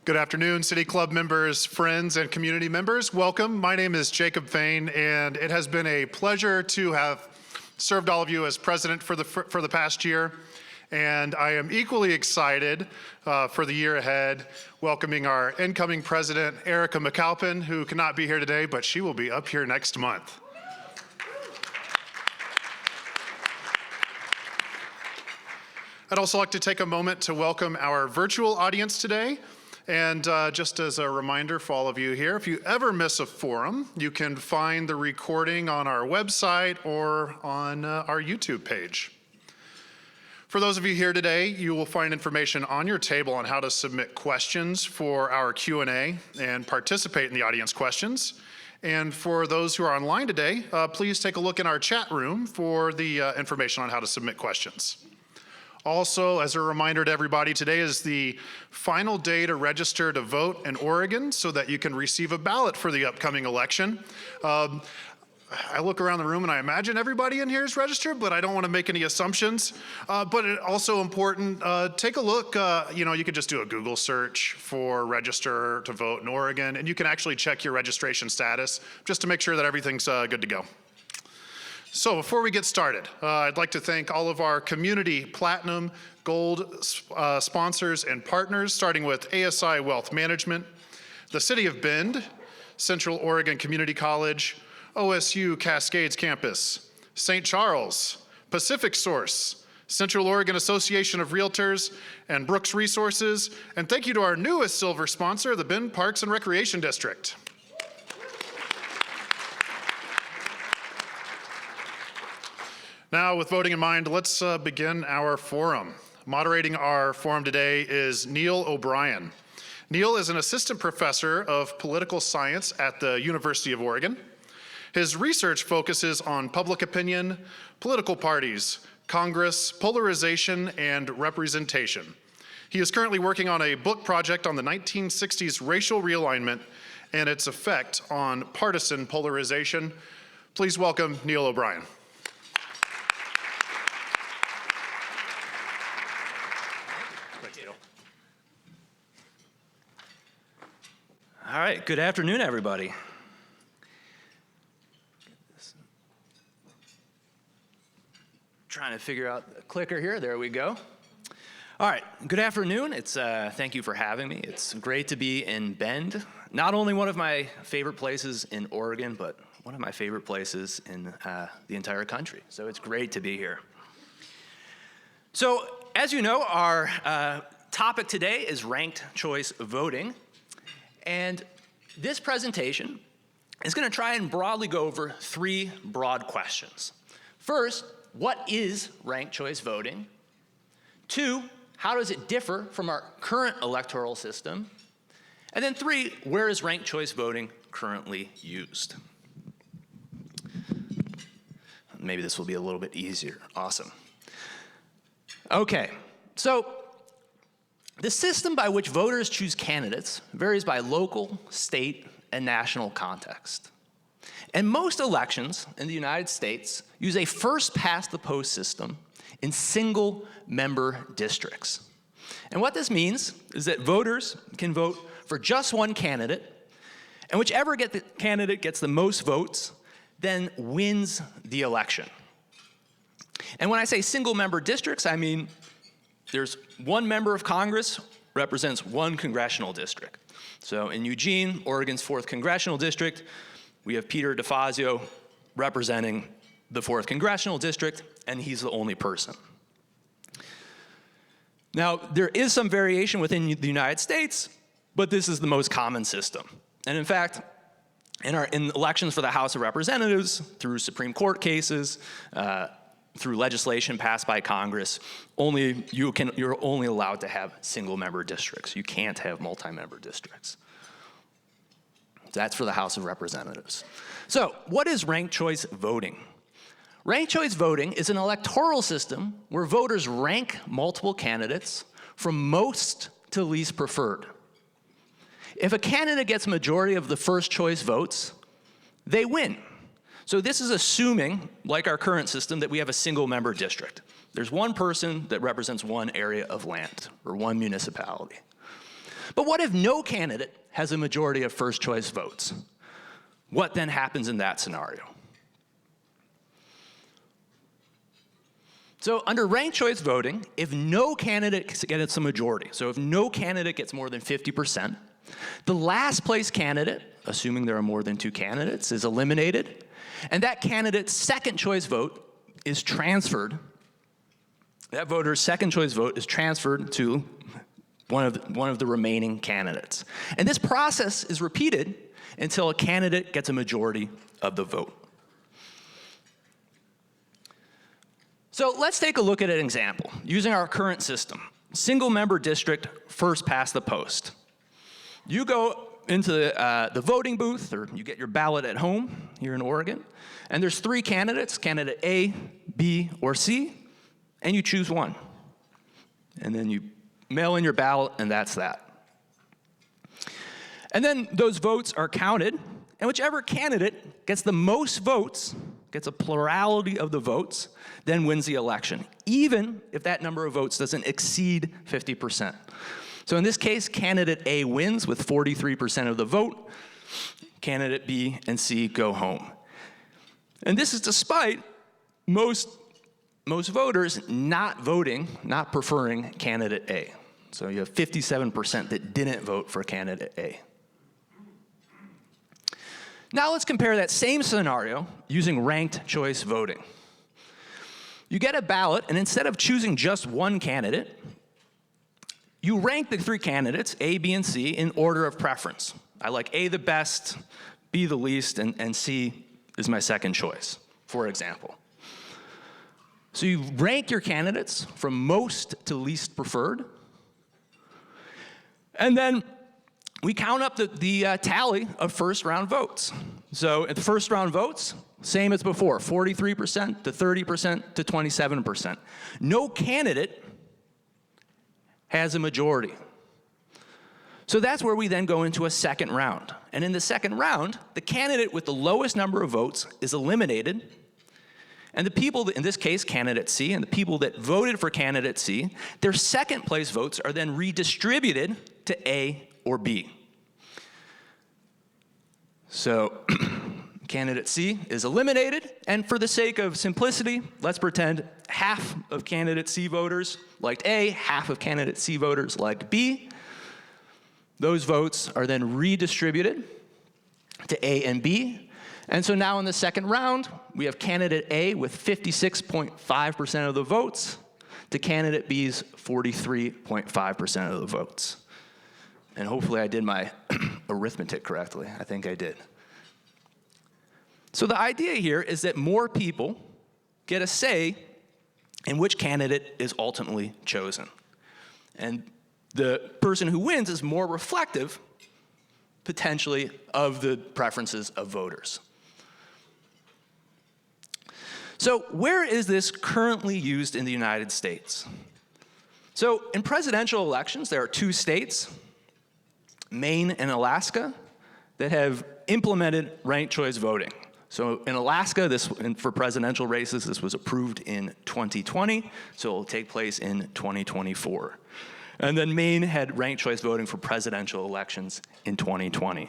Good afternoon, City Club members, friends, and community members. Welcome. My name is Jacob Fain, and it has been a pleasure to have served all of you as president for the past year. And I am equally excited for the year ahead, welcoming our incoming president, Erica McAlpin, who cannot be here today, but she will be up here next month. I'd also like to take a moment to welcome our virtual audience today. And just as a reminder for all of you here, if you ever miss a forum, you can find the recording on our website or on our YouTube page. For those of you here today, you will find information on your table on how to submit questions for our Q&A and participate in the audience questions. And for those who are online today, please take a look in our chat room for the information on how to submit questions. Also, as a reminder to everybody, today is the final day to register to vote in Oregon so that you can receive a ballot for the upcoming election. I look around the room and I imagine everybody in here is registered, but I don't want to make any assumptions. But it's also important, take a look, you could just do a Google search for register to vote in Oregon, and you can actually check your registration status just to make sure that everything's good to go. So before we get started, I'd like to thank all of our community platinum, gold sponsors and partners, starting with ASI Wealth Management, the City of Bend, Central Oregon Community College, OSU Cascades Campus, St. Charles, Pacific Source, Central Oregon Association of Realtors, and Brooks Resources. And thank you to our newest silver sponsor, the Bend Parks and Recreation District. Now, with voting in mind, let's begin our forum. Moderating our forum today is Neil O'Brien. Neil is an assistant professor of political science at the University of Oregon. His research focuses on public opinion, political parties, Congress, polarization, and representation. He is currently working on a book project on the 1960s racial realignment and its effect on partisan polarization. Please welcome Neil O'Brien. All right, good afternoon, everybody. Trying to figure out the clicker here, there we go. All right, good afternoon. Thank you for having me. It's great to be in Bend. Not only one of my favorite places in Oregon, but one of my favorite places in the entire country. So it's great to be here. So as you know, our topic today is ranked choice voting. And this presentation is going to try and broadly go over three broad questions. First, what is ranked choice voting? Two, how does it differ from our current electoral system? And then three, where is ranked choice voting currently used? Maybe this will be a little bit easier. Awesome. Okay, so the system by which voters choose candidates varies by local, state, and national context. And most elections in the United States use a first-past-the-post system in single-member districts. And what this means is that voters can vote for just one candidate, and whichever candidate gets the most votes then wins the election. And when I say single-member districts, I mean there's one member of Congress represents one congressional district. So in Eugene, Oregon's 4th congressional district, we have Peter DeFazio representing the 4th congressional district, and he's the only person. Now, there is some variation within the United States, but this is the most common system. And in fact, in elections for the House of Representatives, through Supreme Court cases, through legislation passed by Congress, you're only allowed to have single-member districts. You can't have multi-member districts. That's for the House of Representatives. So, what is ranked choice voting? Ranked choice voting is an electoral system where voters rank multiple candidates from most to least preferred. If a candidate gets a majority of the first choice votes, they win. So this is assuming, like our current system, that we have a single-member district. There's one person that represents one area of land or one municipality. But what if no candidate has a majority of first choice votes? What then happens in that scenario? So under ranked choice voting, if no candidate gets a majority, so if no candidate gets more than 50%, the last place candidate, assuming there are more than 2 candidates, is eliminated, and that candidate's second choice vote is transferred. That voter's second choice vote is transferred to one of the remaining candidates. And this process is repeated until a candidate gets a majority of the vote. So let's take a look at an example using our current system. Single member district, first past the post. You go into the voting booth, or you get your ballot at home here in Oregon, and there's 3 candidates, candidate A, B, or C, and you choose one. And then you mail in your ballot, and that's that. And then those votes are counted, and whichever candidate gets the most votes, gets a plurality of the votes, then wins the election, even if that number of votes doesn't exceed 50%. So in this case, candidate A wins with 43% of the vote. Candidate B and C go home. And this is despite most voters not voting, not preferring candidate A. So you have 57% that didn't vote for candidate A. Now let's compare that same scenario using ranked choice voting. You get a ballot, and instead of choosing just one candidate, you rank the 3 candidates, A, B, and C, in order of preference. I like A the best, B the least, and C is my second choice, for example. So you rank your candidates from most to least preferred, and then we count up the tally of first round votes. So at the first round votes, same as before, 43% to 30% to 27%. No candidate has a majority. So that's where we then go into a second round. And in the second round, the candidate with the lowest number of votes is eliminated. And the people, in this case, candidate C, and the people that voted for candidate C, their second place votes are then redistributed to A or B. So candidate C is eliminated, and for the sake of simplicity, let's pretend half of candidate C voters liked A, half of candidate C voters liked B. Those votes are then redistributed to A and B. And so now in the second round, we have candidate A with 56.5% of the votes to candidate B's 43.5% of the votes. And hopefully I did my arithmetic correctly. I think I did. So the idea here is that more people get a say in which candidate is ultimately chosen. And the person who wins is more reflective, potentially, of the preferences of voters. So where is this currently used in the United States? So in presidential elections, there are 2 states, Maine and Alaska, that have implemented ranked choice voting. So in Alaska, for presidential races, this was approved in 2020, so it will take place in 2024. And then Maine had ranked choice voting for presidential elections in 2020.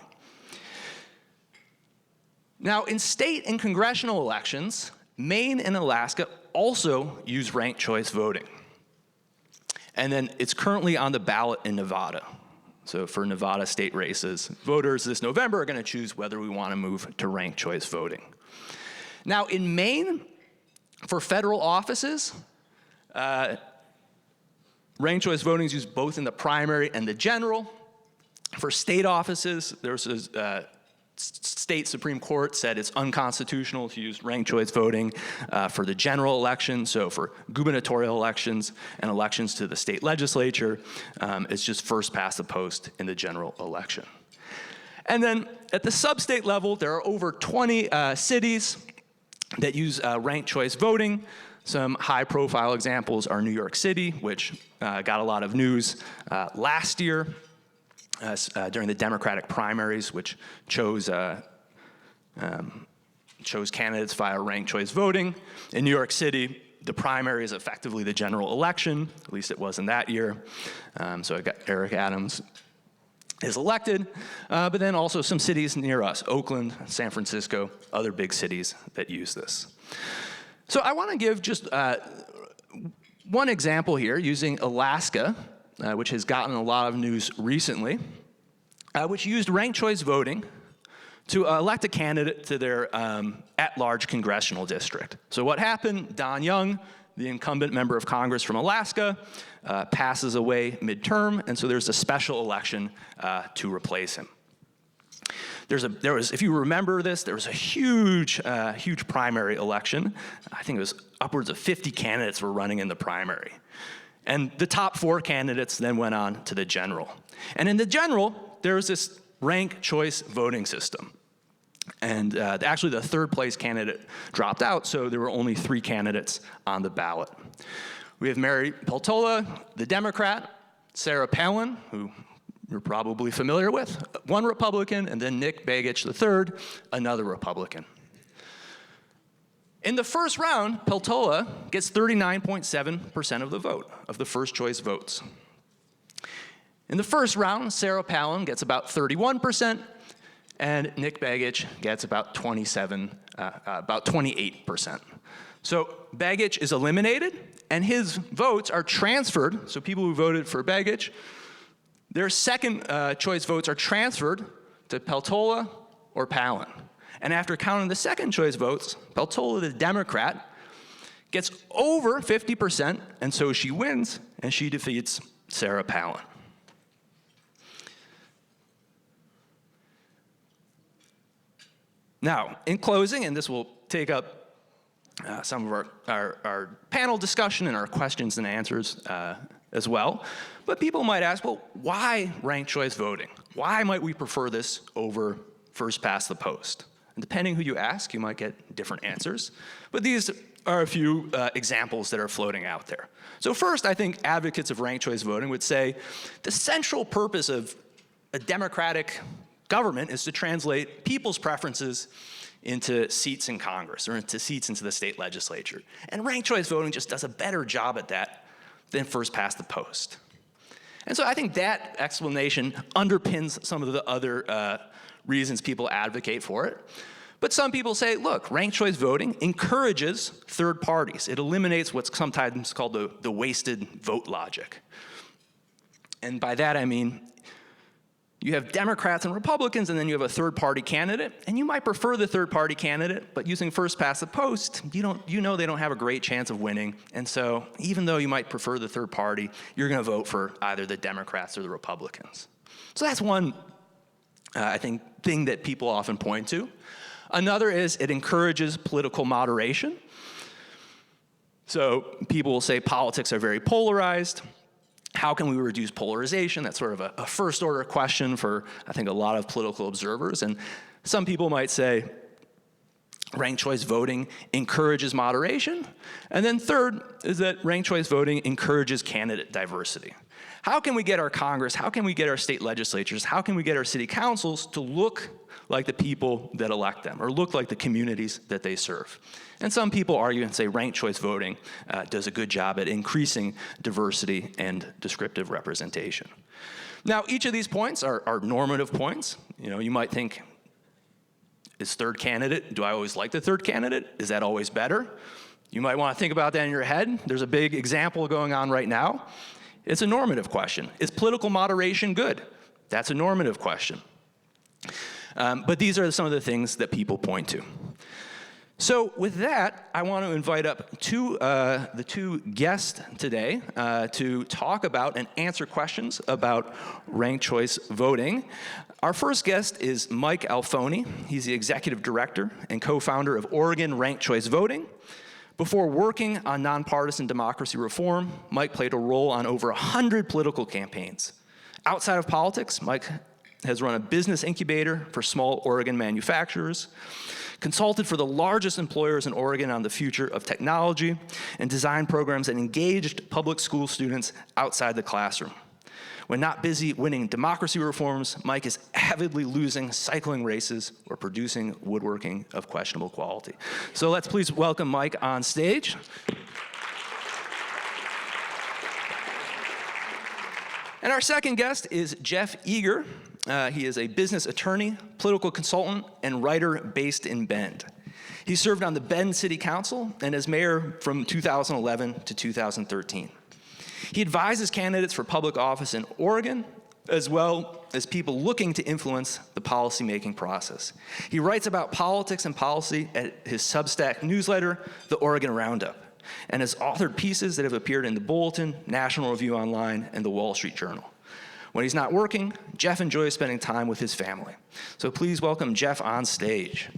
Now, in state and congressional elections, Maine and Alaska also use ranked choice voting. And then it's currently on the ballot in Nevada. So for Nevada state races, voters this November are going to choose whether we want to move to ranked choice voting. Now in Maine, for federal offices, ranked choice voting is used both in the primary and the general. For state offices, there's a state Supreme Court said it's unconstitutional to use ranked choice voting for the general election. So for gubernatorial elections and elections to the state legislature, it's just first past the post in the general election. And then at the sub-state level, there are over 20 cities that use ranked choice voting. Some high-profile examples are New York City, which got a lot of news last year. During the Democratic primaries, which chose candidates via ranked choice voting. In New York City, the primary is effectively the general election, at least it was in that year. So I got Eric Adams is elected, but then also some cities near us, Oakland, San Francisco, other big cities that use this. So I want to give just one example here using Alaska, which has gotten a lot of news recently, which used ranked choice voting to elect a candidate to their at-large congressional district. So what happened, Don Young, the incumbent member of Congress from Alaska, passes away midterm, and so there's a special election to replace him. There was, if you remember this, there was a huge primary election. I think it was upwards of 50 candidates were running in the primary. And the top 4 candidates then went on to the general. And in the general, there was this ranked choice voting system. And actually the third place candidate dropped out, so there were only 3 candidates on the ballot. We have Mary Peltola, the Democrat, Sarah Palin, who you're probably familiar with, one Republican, and then Nick Begich III, another Republican. In the first round, Peltola gets 39.7% of the vote, of the first choice votes. In the first round, Sarah Palin gets about 31%, and Nick Begich gets about 28%. So Begich is eliminated, and his votes are transferred, so people who voted for Begich, their second choice votes are transferred to Peltola or Palin. And after counting the second choice votes, Peltola, the Democrat, gets over 50%, and so she wins, and she defeats Sarah Palin. Now, in closing, and this will take up some of our panel discussion and our questions and answers as well, but people might ask, well, why ranked choice voting? Why might we prefer this over first past the post? And depending who you ask, you might get different answers, but these are a few examples that are floating out there. So first, I think advocates of ranked choice voting would say the central purpose of a democratic government is to translate people's preferences into seats in Congress or into seats into the state legislature. And ranked choice voting just does a better job at that than first past the post. And so I think that explanation underpins some of the other reasons people advocate for it. But some people say, look, ranked choice voting encourages third parties. It eliminates what's sometimes called the wasted vote logic. And by that I mean, you have Democrats and Republicans, and then you have a third-party candidate, and you might prefer the third-party candidate, but using first past the post, you know they don't have a great chance of winning, and so even though you might prefer the third party, you're going to vote for either the Democrats or the Republicans. So that's one, I think, thing that people often point to. Another is it encourages political moderation. So people will say politics are very polarized. How can we reduce polarization? That's sort of a first order question for, I think, a lot of political observers. And some people might say ranked choice voting encourages moderation. And then third is that ranked choice voting encourages candidate diversity. How can we get our Congress, how can we get our state legislatures, how can we get our city councils to look like the people that elect them or look like the communities that they serve? And some people argue and say ranked choice voting does a good job at increasing diversity and descriptive representation. Now, each of these points are normative points. You might think, is third candidate, do I always like the third candidate? Is that always better? You might want to think about that in your head. There's a big example going on right now. It's a normative question. Is political moderation good? That's a normative question. But these are some of the things that people point to. So with that, I want to invite up the two guests today to talk about and answer questions about ranked choice voting. Our first guest is Mike Alfoni. He's the executive director and co-founder of Oregon Ranked Choice Voting. Before working on nonpartisan democracy reform, Mike played a role on over 100 political campaigns. Outside of politics, Mike has run a business incubator for small Oregon manufacturers, consulted for the largest employers in Oregon on the future of technology, and designed programs that engaged public school students outside the classroom. When not busy winning democracy reforms, Mike is avidly losing cycling races or producing woodworking of questionable quality. So let's please welcome Mike on stage. And our second guest is Jeff Eager. He is a business attorney, political consultant, and writer based in Bend. He served on the Bend City Council and as mayor from 2011 to 2013. He advises candidates for public office in Oregon, as well as people looking to influence the policymaking process. He writes about politics and policy at his Substack newsletter, The Oregon Roundup, and has authored pieces that have appeared in The Bulletin, National Review Online, and The Wall Street Journal. When he's not working, Jeff enjoys spending time with his family. So please welcome Jeff on stage.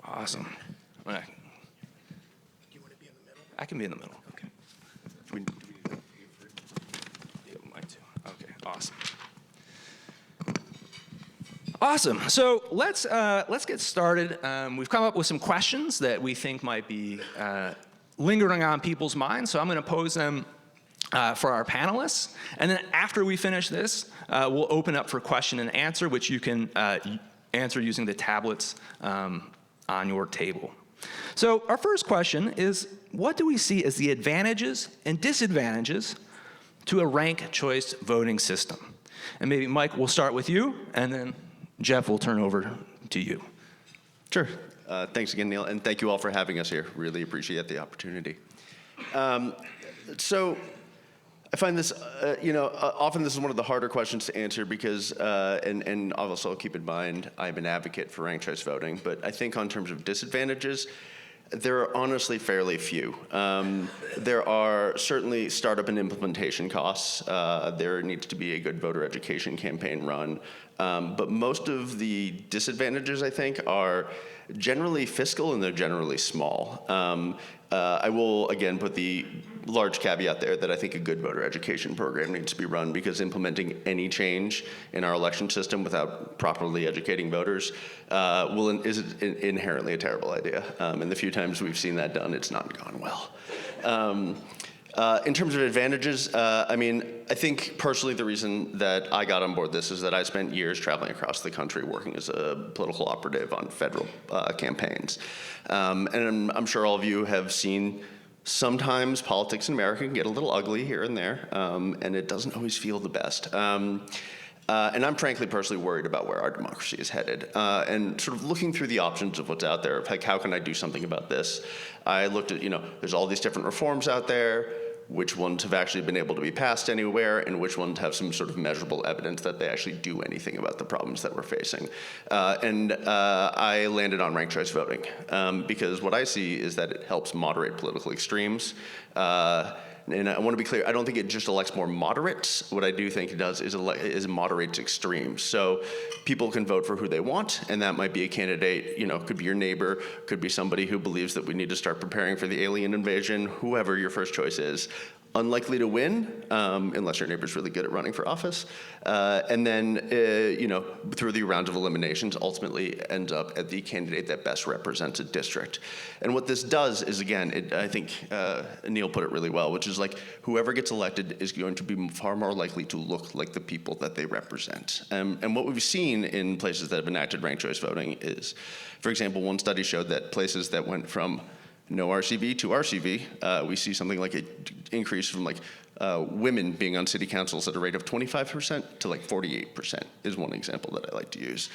Awesome. Do you want to be in the middle? I can be in the middle. Okay. Mine too. Okay. Awesome. Awesome. So let's get started. We've come up with some questions that we think might be lingering on people's minds. So I'm going to pose them for our panelists, and then after we finish this, we'll open up for question and answer, which you can answer using the tablets on your table. So our first question is, what do we see as the advantages and disadvantages to a ranked choice voting system? And maybe Mike, we'll start with you, and then Jeff will turn over to you. Sure. Thanks again, Neil, and thank you all for having us here. Really appreciate the opportunity. So I find this, often this is one of the harder questions to answer because, and also keep in mind, I'm an advocate for ranked choice voting, but I think on terms of disadvantages, there are honestly fairly few. There are certainly startup and implementation costs. There needs to be a good voter education campaign run. But most of the disadvantages, I think, are generally fiscal and they're generally small. I will, again, put the large caveat there that I think a good voter education program needs to be run because implementing any change in our election system without properly educating voters is inherently a terrible idea. And the few times we've seen that done, it's not gone well. In terms of advantages, I think personally the reason that I got on board this is that I spent years traveling across the country working as a political operative on federal campaigns. And I'm sure all of you have seen sometimes politics in America can get a little ugly here and there, and it doesn't always feel the best. And I'm frankly personally worried about where our democracy is headed. And sort of looking through the options of what's out there, of like, how can I do something about this? I looked at, there's all these different reforms out there, which ones have actually been able to be passed anywhere, and which ones have some sort of measurable evidence that they actually do anything about the problems that we're facing. And I landed on ranked choice voting because what I see is that it helps moderate political extremes. And I want to be clear, I don't think it just elects more moderates. What I do think it does is moderates extremes. So people can vote for who they want, and that might be a candidate, could be your neighbor, could be somebody who believes that we need to start preparing for the alien invasion, whoever your first choice is. Unlikely to win, unless your neighbor's really good at running for office. And then, through the rounds of eliminations, ultimately ends up at the candidate that best represents a district. And what this does is, again, I think Neil put it really well, which is like whoever gets elected is going to be far more likely to look like the people that they represent. And what we've seen in places that have enacted ranked choice voting is, for example, one study showed that places that went from no RCV to RCV, we see something like an increase from women being on city councils at a rate of 25% to 48% is one example that I like to use.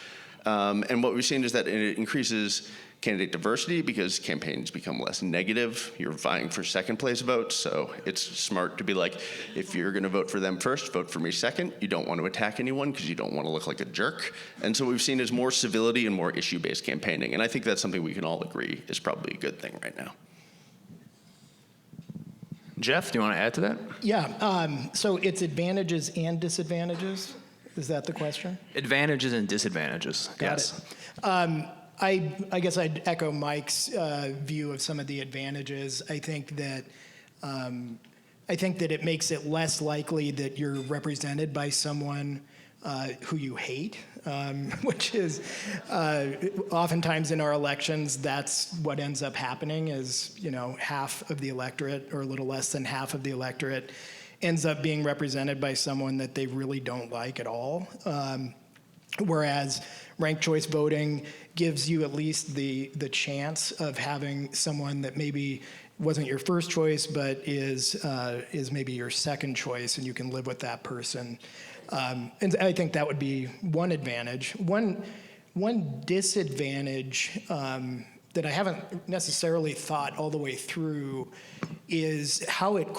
And what we've seen is that it increases candidate diversity because campaigns become less negative. You're vying for second place votes, so it's smart to be like, if you're gonna vote for them first, vote for me second. You don't want to attack anyone because you don't want to look like a jerk. And so what we've seen is more civility and more issue-based campaigning. And I think that's something we can all agree is probably a good thing right now. Jeff, do you want to add to that? Yeah, so it's advantages and disadvantages? Is that the question? Advantages and disadvantages, Got yes. it. I guess I'd echo Mike's view of some of the advantages. I think that it makes it less likely that you're represented by someone who you hate, which is oftentimes in our elections, that's what ends up happening is, half of the electorate or a little less than half of the electorate ends up being represented by someone that they really don't like at all. Whereas ranked choice voting gives you at least the chance of having someone that maybe wasn't your first choice, but is maybe your second choice, and you can live with that person. And I think that would be one advantage. One disadvantage that I haven't necessarily thought all the way through is how it would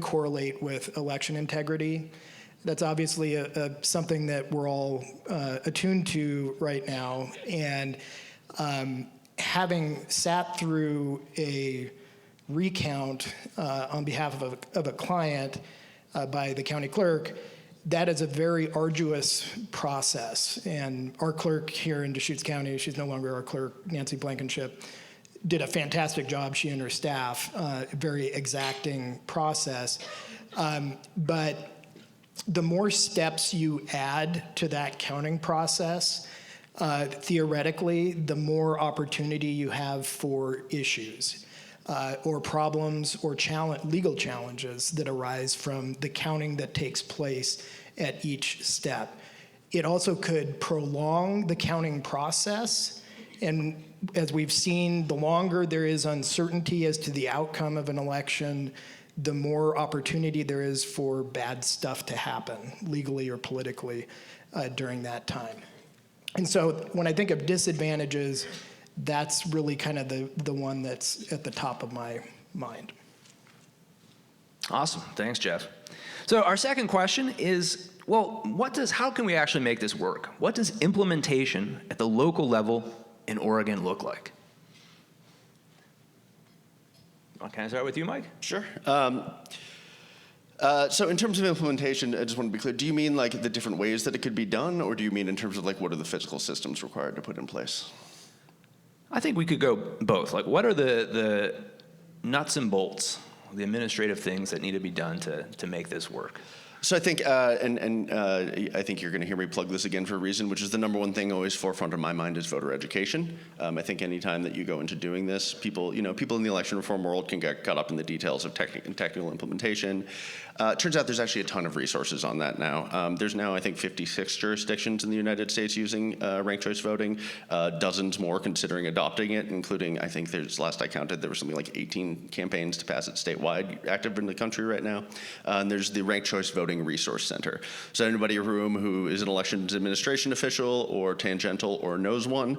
correlate with election integrity. That's obviously something that we're all attuned to right now. And having sat through a recount on behalf of a client by the county clerk, that is a very arduous process. And our clerk here in Deschutes County, she's no longer our clerk, Nancy Blankenship, did a fantastic job, she and her staff, very exacting process. But the more steps you add to that counting process, theoretically, the more opportunity you have for issues or problems or legal challenges that arise from the counting that takes place at each step. It also could prolong the counting process. And as we've seen, the longer there is uncertainty as to the outcome of an election, the more opportunity there is for bad stuff to happen, legally or politically, during that time. And so when I think of disadvantages, that's really kind of the one that's at the top of my mind. Awesome. Thanks, Jeff. So our second question is, well, how can we actually make this work? What does implementation at the local level in Oregon look like? Can I start with you, Mike? Sure. So in terms of implementation, I just want to be clear, do you mean like the different ways that it could be done, or do you mean in terms of like what are the physical systems required to put in place? I think we could go both. Like, what are the nuts and bolts, the administrative things that need to be done to make this work? So I think, I think you're going to hear me plug this again for a reason, which is the number one thing always forefront of my mind is voter education. I think any time that you go into doing this, people in the election reform world can get caught up in the details of technical implementation. Turns out there's actually a ton of resources on that now. There's now, I think, 56 jurisdictions in the United States using ranked choice voting, dozens more considering adopting it, including, I think last I counted, there was something like 18 campaigns to pass it statewide active in the country right now. And there's the Ranked Choice Voting Resource Center. So anybody in the room who is an elections administration official or tangential or knows one,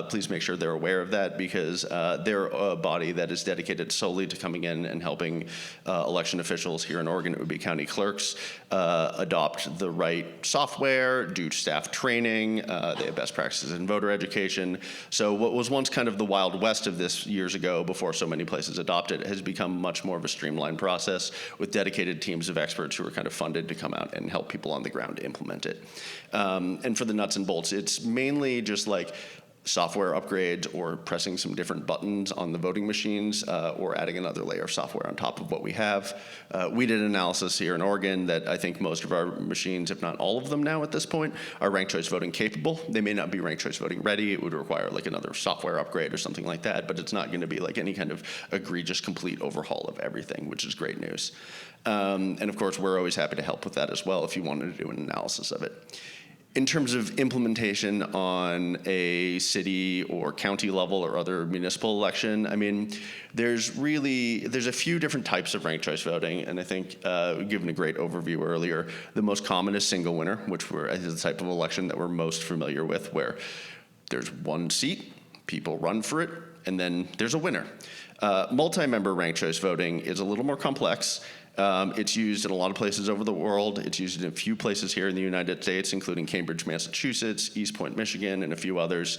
please make sure they're aware of that, because they're a body that is dedicated solely to coming in and helping election officials here in Oregon. It would be county clerks adopt the right software, do staff training. They have best practices in voter education. So what was once kind of the Wild West of this years ago, before so many places adopted, has become much more of a streamlined process with dedicated teams of experts who are kind of funded to come out and help people on the ground implement it. And for the nuts and bolts, it's mainly just like software upgrades or pressing some different buttons on the voting machines or adding another layer of software on top of what we have. We did an analysis here in Oregon that I think most of our machines, if not all of them now at this point, are ranked choice voting capable. They may not be ranked choice voting ready. It would require like another software upgrade or something like that, but it's not going to be like any kind of egregious complete overhaul of everything, which is great news. And of course, we're always happy to help with that as well if you wanted to do an analysis of it. In terms of implementation on a city or county level or other municipal election, I mean, there's a few different types of ranked choice voting, and I think given a great overview earlier, the most common is single winner, which is the type of election that we're most familiar with, where there's one seat, people run for it, and then there's a winner. Multi-member ranked choice voting is a little more complex. It's used in a lot of places over the world. It's used in a few places here in the United States, including Cambridge, Massachusetts, East Point, Michigan, and a few others.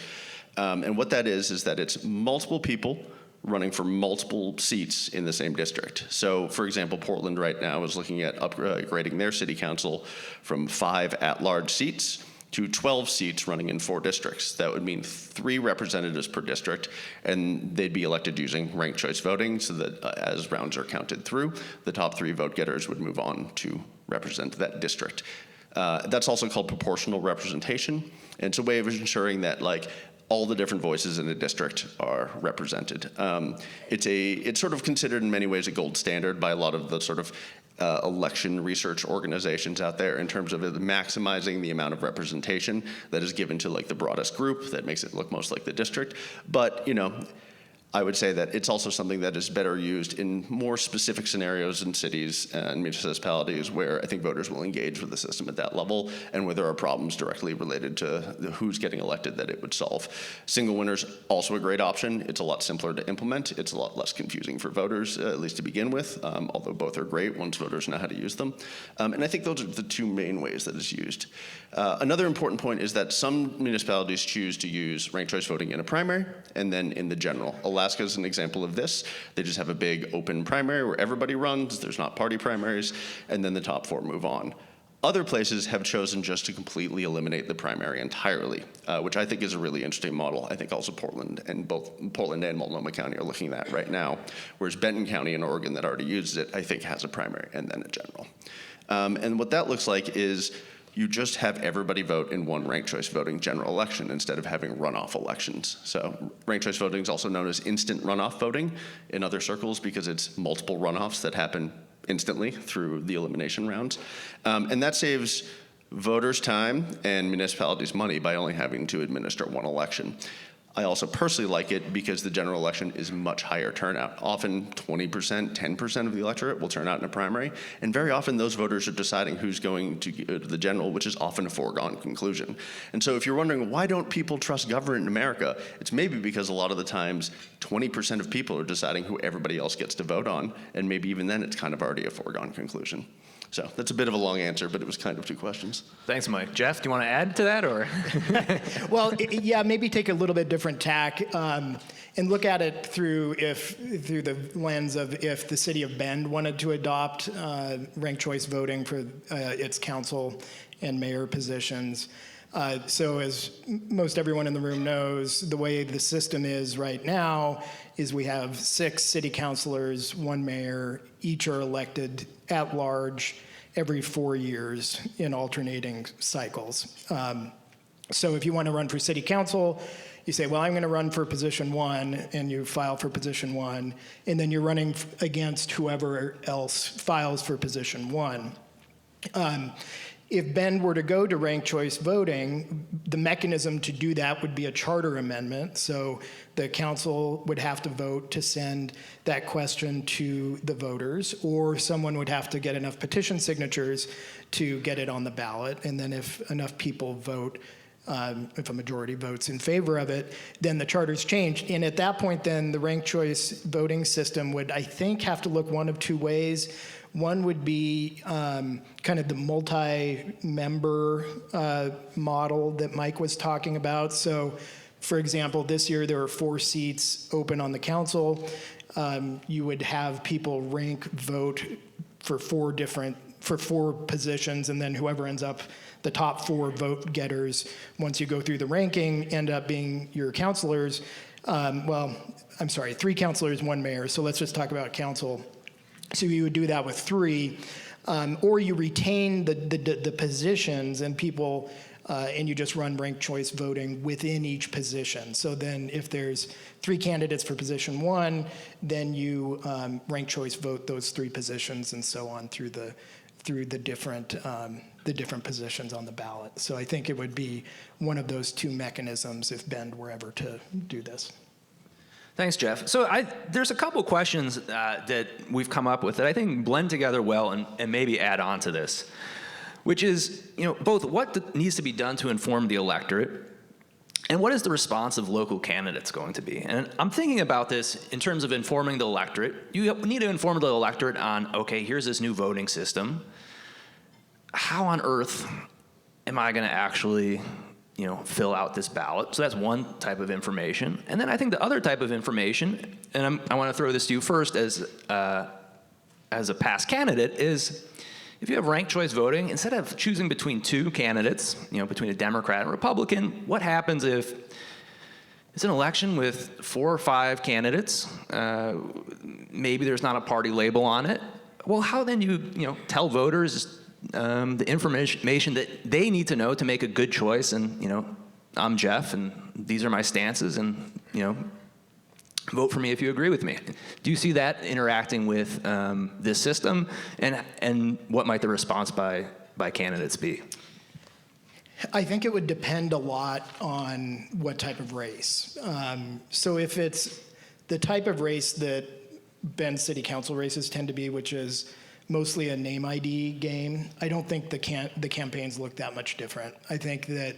And what that is that it's multiple people running for multiple seats in the same district. So, for example, Portland right now is looking at upgrading their city council from 5 at-large seats to 12 seats running in 4 districts. That would mean 3 representatives per district, and they'd be elected using ranked choice voting so that as rounds are counted through, the top 3 vote getters would move on to represent that district. That's also called proportional representation. And it's a way of ensuring that all the different voices in a district are represented. It's sort of considered in many ways a gold standard by a lot of the sort of election research organizations out there in terms of maximizing the amount of representation that is given to like the broadest group that makes it look most like the district. But, you know, I would say that it's also something that is better used in more specific scenarios in cities and municipalities where I think voters will engage with the system at that level and where there are problems directly related to who's getting elected that it would solve. Single winner's also a great option. It's a lot simpler to implement. It's a lot less confusing for voters, at least to begin with, although both are great once voters know how to use them. And I think those are the two main ways that it's used. Another important point is that some municipalities choose to use ranked choice voting in a primary and then in the general. Alaska is an example of this. They just have a big open primary where everybody runs, there's not party primaries, and then the top 4 move on. Other places have chosen just to completely eliminate the primary entirely, which I think is a really interesting model. I think also Portland and Multnomah County are looking at that right now, whereas Benton County in Oregon that already uses it, I think has a primary and then a general. And what that looks like is you just have everybody vote in one ranked choice voting general election instead of having runoff elections. So ranked choice voting is also known as instant runoff voting in other circles because it's multiple runoffs that happen instantly through the elimination rounds. And that saves voters time and municipalities money by only having to administer one election. I also personally like it because the general election is much higher turnout. Often 20%, 10% of the electorate will turn out in a primary, and very often those voters are deciding who's going to go to the general, which is often a foregone conclusion. And so if you're wondering why don't people trust government in America, it's maybe because a lot of the times 20% of people are deciding who everybody else gets to vote on, and maybe even then it's kind of already a foregone conclusion. So that's a bit of a long answer, but it was kind of 2 questions. Thanks, Mike. Jeff, do you want to add to that, or? Well, yeah, maybe take a little bit different tack and look at it through the lens of if the city of Bend wanted to adopt ranked choice voting for its council and mayor positions. So as most everyone in the room knows, the way the system is right now is we have 6 city councilors, 1 mayor, each are elected at large every 4 years in alternating cycles. So if you want to run for city council, you say, well, I'm going to run for position 1, and you file for position 1, and then you're running against whoever else files for position 1. If Bend were to go to ranked choice voting, the mechanism to do that would be a charter amendment. So the council would have to vote to send that question to the voters, or someone would have to get enough petition signatures to get it on the ballot. And then if enough people vote, if a majority votes in favor of it, then the charter's changed. And at that point, then the ranked choice voting system would, I think, have to look one of 2 ways. One would be kind of the multi-member model that Mike was talking about. So, for example, this year there are 4 seats open on the council. You would have people vote for 4 positions, and then whoever ends up the top 4 vote getters, once you go through the ranking, end up being your councilors. 3 councilors, 1 mayor. So let's just talk about council. So you would do that with 3, or you retain the positions and people, and you just run ranked choice voting within each position. So then if there's 3 candidates for position 1, then you ranked choice vote those 3 positions and so on through the different positions on the ballot. So I think it would be one of those 2 mechanisms if Bend were ever to do this. Thanks, Jeff. So there's a couple questions that we've come up with that I think blend together well and maybe add on to this, which is, both what needs to be done to inform the electorate and what is the response of local candidates going to be. And I'm thinking about this in terms of informing the electorate. You need to inform the electorate on, okay, here's this new voting system. How on earth am I going to actually fill out this ballot? So that's one type of information. And then I think the other type of information, and I want to throw this to you first as a past candidate, is if you have ranked choice voting, instead of choosing between 2 candidates, between a Democrat and a Republican, what happens if it's an election with 4 or 5 candidates? Maybe there's not a party label on it. Well, how then you tell voters the information that they need to know to make a good choice? And I'm Jeff, and these are my stances, and Vote for me if you agree with me. Do you see that interacting with this system, and what might the response by candidates be? I think it would depend a lot on what type of race. So if it's the type of race that Bend City Council races tend to be, which is mostly a name ID game, I don't think the campaigns look that much different. I think that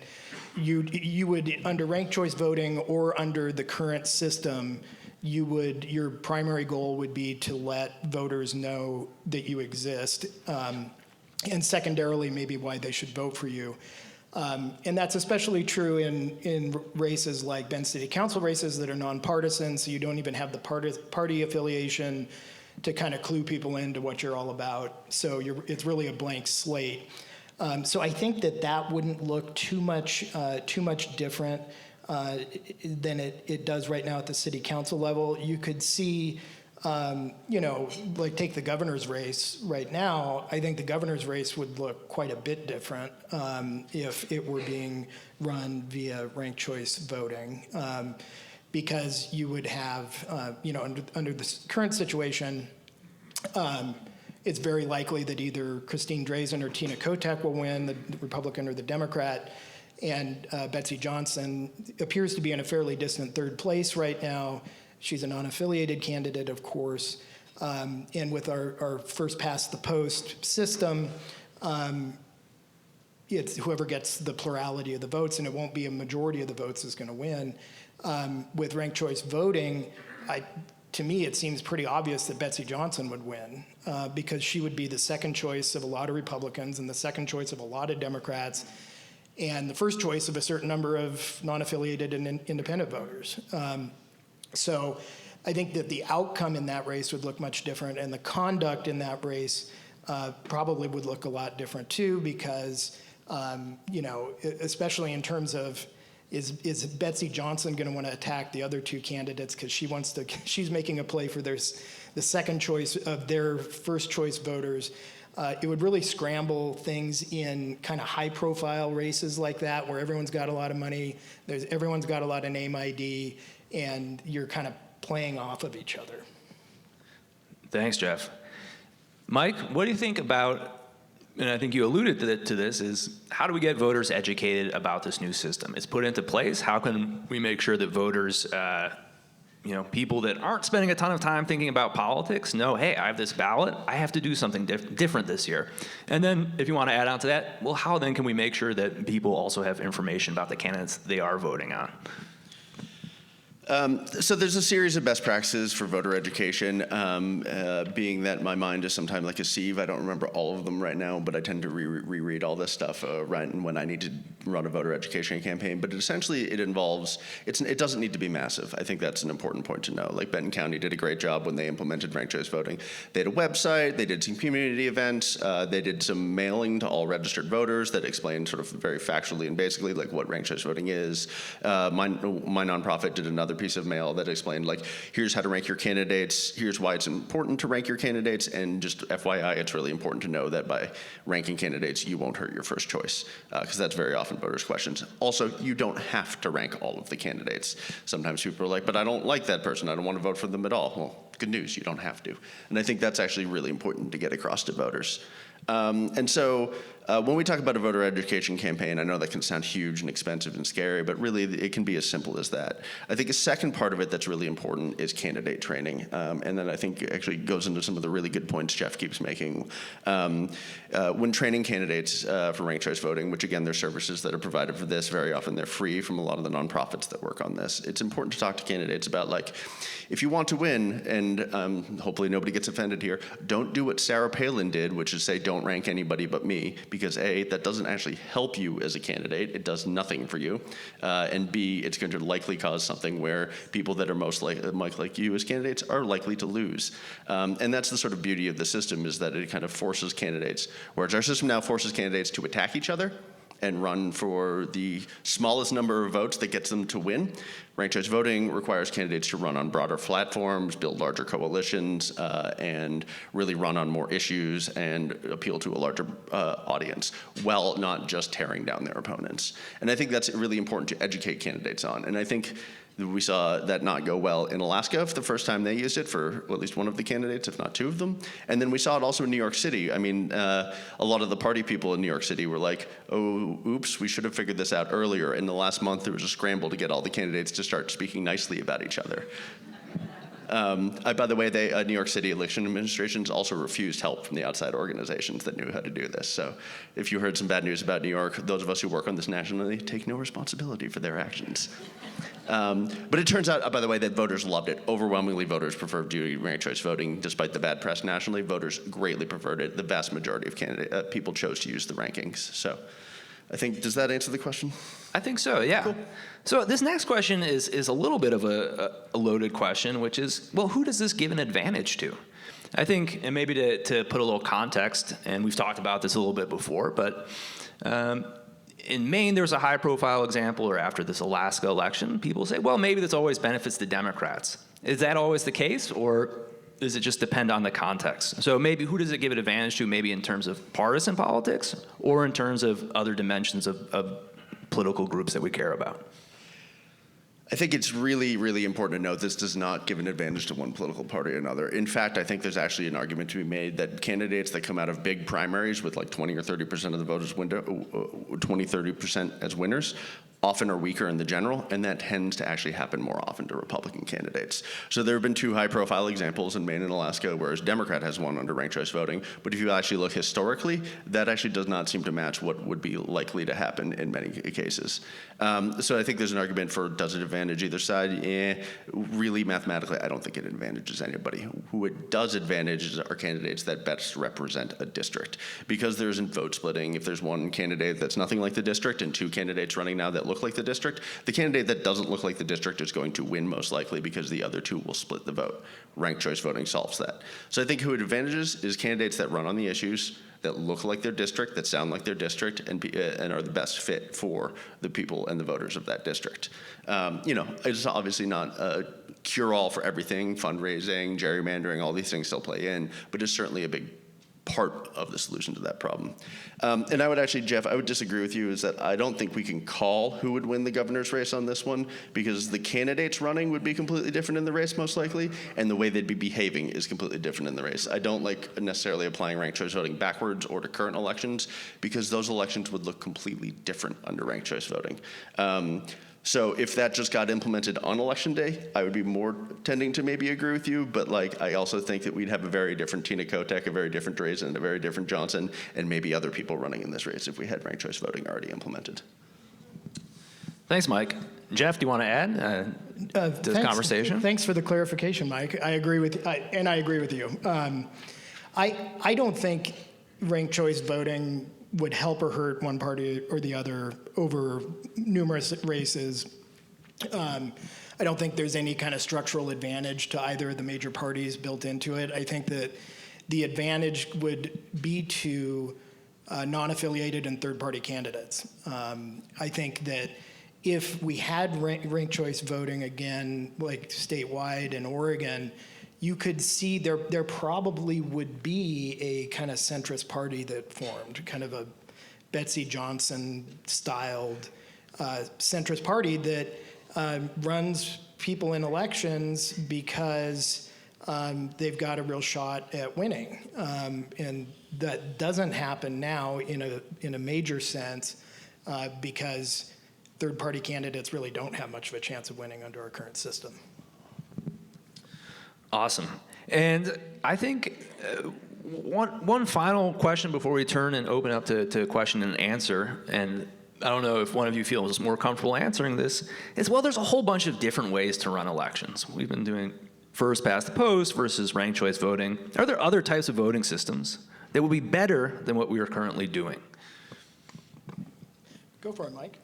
you would, under ranked choice voting or under the current system, your primary goal would be to let voters know that you exist, and secondarily, maybe why they should vote for you. And that's especially true in races like Bend City Council races that are nonpartisan, so you don't even have the party affiliation to kind of clue people into what you're all about. So it's really a blank slate. So I think that wouldn't look too much different than it does right now at the city council level. You could see, like take the governor's race right now. I think the governor's race would look quite a bit different if it were being run via ranked choice voting. Because you would have, under the current situation, it's very likely that either Christine Drazan or Tina Kotek will win, the Republican or the Democrat, and Betsy Johnson appears to be in a fairly distant third place right now. She's a non-affiliated candidate, of course, and with our first past the post system, it's whoever gets the plurality of the votes, and it won't be a majority of the votes is going to win. With ranked choice voting, to me, it seems pretty obvious that Betsy Johnson would win because she would be the second choice of a lot of Republicans and the second choice of a lot of Democrats and the first choice of a certain number of non-affiliated and independent voters. So I think that the outcome in that race would look much different, and the conduct in that race probably would look a lot different too because, especially in terms of is Betsy Johnson going to want to attack the other two candidates because she's making a play for the second choice of their first choice voters. It would really scramble things in kind of high profile races like that where everyone's got a lot of money, everyone's got a lot of name ID, and you're kind of playing off of each other. Thanks, Jeff. Mike, what do you think about, and I think you alluded to this, is how do we get voters educated about this new system? It's put into place. How can we make sure that voters, people that aren't spending a ton of time thinking about politics know, hey, I have this ballot. I have to do something different this year. And then if you want to add on to that, well, how then can we make sure that people also have information about the candidates they are voting on? So there's a series of best practices for voter education, being that my mind is sometimes like a sieve. I don't remember all of them right now, but I tend to reread all this stuff right when I need to run a voter education campaign. But it involves, it doesn't need to be massive. I think that's an important point to know. Like Benton County did a great job when they implemented ranked choice voting. They had a website, they did some community events, they did some mailing to all registered voters that explained sort of very factually and basically like what ranked choice voting is. My nonprofit did another piece of mail that explained like, here's how to rank your candidates, here's why it's important to rank your candidates, and just FYI, it's really important to know that by ranking candidates, you won't hurt your first choice, because that's very often voters' questions. Also, you don't have to rank all of the candidates. Sometimes people are like, but I don't like that person, I don't want to vote for them at all. Well, good news, you don't have to. And I think that's actually really important to get across to voters. And so when we talk about a voter education campaign, I know that can sound huge and expensive and scary, but really it can be as simple as that. I think a second part of it that's really important is candidate training. And then I think it actually goes into some of the really good points Jeff keeps making. When training candidates for ranked choice voting, which again, there's services that are provided for this, very often they're free from a lot of the nonprofits that work on this. It's important to talk to candidates about like, if you want to win, and hopefully nobody gets offended here, don't do what Sarah Palin did, which is say, don't rank anybody but me, because A, that doesn't actually help you as a candidate. It does nothing for you. And B, it's going to likely cause something where people that are most like you as candidates are likely to lose. And that's the sort of beauty of the system, is that it kind of forces candidates, whereas our system now forces candidates to attack each other and run for the smallest number of votes that gets them to win. Ranked choice voting requires candidates to run on broader platforms, build larger coalitions, and really run on more issues and appeal to a larger audience, while not just tearing down their opponents. And I think that's really important to educate candidates on. And I think We saw that not go well in Alaska for the first time they used it for at least one of the candidates, if not two of them. And then we saw it also in New York City. I mean, a lot of the party people in New York City were like, oh, oops, we should have figured this out earlier. In the last month, there was a scramble to get all the candidates to start speaking nicely about each other. By the way, New York City election administrations also refused help from the outside organizations that knew how to do this. So if you heard some bad news about New York, those of us who work on this nationally take no responsibility for their actions. But it turns out, by the way, that voters loved it. Overwhelmingly, voters preferred doing ranked choice voting, despite the bad press nationally. Voters greatly preferred it. The vast majority of people chose to use the rankings. So I think, does that answer the question? I think so, yeah. Cool. So this next question is a little bit of a loaded question, which is, well, who does this give an advantage to? I think, and maybe to put a little context, and we've talked about this a little bit before, but in Maine, there was a high-profile example, or after this Alaska election, people say, well, maybe this always benefits the Democrats. Is that always the case, or does it just depend on the context? So maybe who does it give an advantage to, maybe in terms of partisan politics, or in terms of other dimensions of political groups that we care about? I think it's really, really important to note this does not give an advantage to one political party or another. In fact, I think there's actually an argument to be made that candidates that come out of big primaries with like 20 or 30% of the voters 30% as winners often are weaker in the general, and that tends to actually happen more often to Republican candidates. So there have been two high-profile examples in Maine and Alaska, whereas Democrat has won under ranked choice voting. But if you actually look historically, that actually does not seem to match what would be likely to happen in many cases. So I think there's an argument for, does it advantage either side? Really, mathematically, I don't think it advantages anybody. Who it does advantage are candidates that best represent a district. Because there isn't vote splitting, if there's one candidate that's nothing like the district and two candidates running now that look like the district, the candidate that doesn't look like the district is going to win most likely because the other two will split the vote. Ranked choice voting solves that. So I think who it advantages is candidates that run on the issues, that look like their district, that sound like their district, and are the best fit for the people and the voters of that district. It's obviously not a cure-all for everything. Fundraising, gerrymandering, all these things still play in, but it's certainly a big part of the solution to that problem. And I would actually, Jeff, I would disagree with you, is that I don't think we can call who would win the governor's race on this one, because the candidates running would be completely different in the race, most likely, and the way they'd be behaving is completely different in the race. I don't like necessarily applying ranked choice voting backwards or to current elections, because those elections would look completely different under ranked choice voting. So if that just got implemented on election day, I would be more tending to maybe agree with you. But I also think that we'd have a very different Tina Kotek, a very different Drazen, a very different Johnson, and maybe other people running in this race if we had ranked choice voting already implemented. Thanks, Mike. Jeff, do you want to add to this conversation? Thanks for the clarification, Mike. I agree with you. I don't think ranked choice voting would help or hurt one party or the other over numerous races. I don't think there's any kind of structural advantage to either of the major parties built into it. I think that the advantage would be to non-affiliated and third-party candidates. I think that if we had ranked choice voting again, like statewide in Oregon, you could see there probably would be a kind of centrist party that formed, kind of a Betsy Johnson-styled centrist party that runs people in elections because they've got a real shot at winning. And that doesn't happen now in a major sense because third-party candidates really don't have much of a chance of winning under our current system. Awesome. And I think one final question before we turn and open up to question and answer, and I don't know if one of you feels more comfortable answering this, is, well, there's a whole bunch of different ways to run elections. We've been doing first past the post versus ranked choice voting. Are there other types of voting systems that would be better than what we are currently doing? Go for it, Mike.